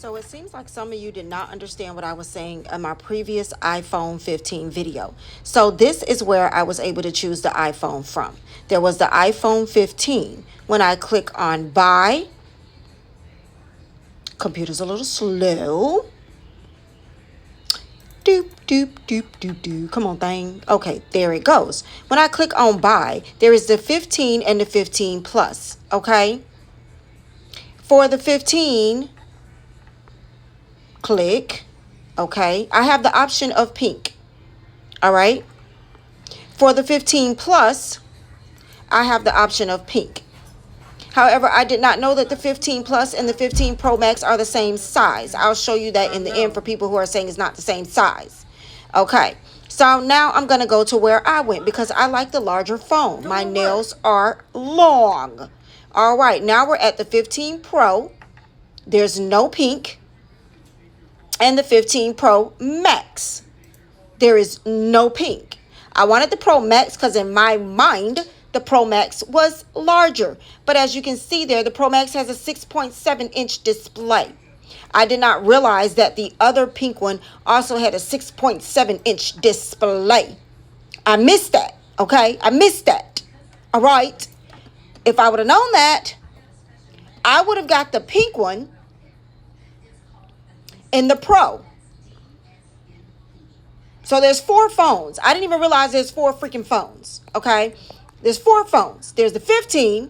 So it seems like some of you did not understand what I was saying in my previous iPhone 15 video. So this is where I was able to choose the iPhone from. There was the iPhone 15. When I click on buy, computer's a little slow. Doop, doop, doop, doop, doop. Come on, thing. Okay, there it goes. When I click on buy, there is the 15 and the 15 plus, okay? For the 15, click, okay? I have the option of pink, all right? For the 15 plus, I have the option of pink. However, I did not know that the 15 plus and the 15 Pro Max are the same size. I'll show you that in the end for people who are saying it's not the same size. Okay, so now I'm going to go to where I went because I like the larger phone. My nails are long. All right, now we're at the 15 Pro. There's no pink. And the 15 Pro Max. There is no pink. I wanted the Pro Max because in my mind, the Pro Max was larger. But as you can see there, the Pro Max has a 6.7-inch display. I did not realize that the other pink one also had a 6.7-inch display. I missed that, okay? I missed that, all right? If I would have known that, I would have got the pink one in the Pro. So there's 4 phones. I didn't even realize there's 4 freaking phones, okay? There's 4 phones. There's the 15,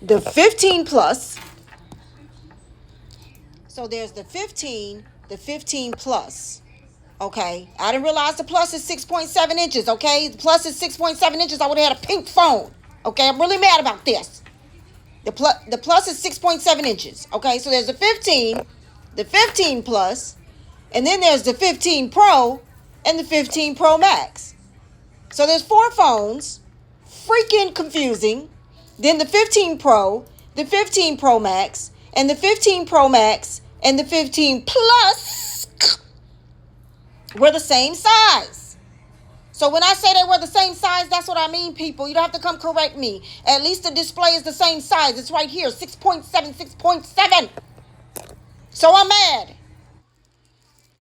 the 15 plus. So there's the 15 plus, okay? I didn't realize the plus is 6.7 inches, okay? The plus is 6.7 inches. I would have had a pink phone, okay? I'm really mad about this. The plus is 6.7 inches, okay? So there's the 15 plus, and then there's the 15 Pro and the 15 Pro Max. So there's 4 phones, freaking confusing. Then the 15 Pro, the 15 Pro Max, and the 15 Pro Max, and the 15 Plus were the same size. So when I say they were the same size, that's what I mean, people. You don't have to come correct me. At least the display is the same size. It's right here, 6.7, 6.7. So I'm mad.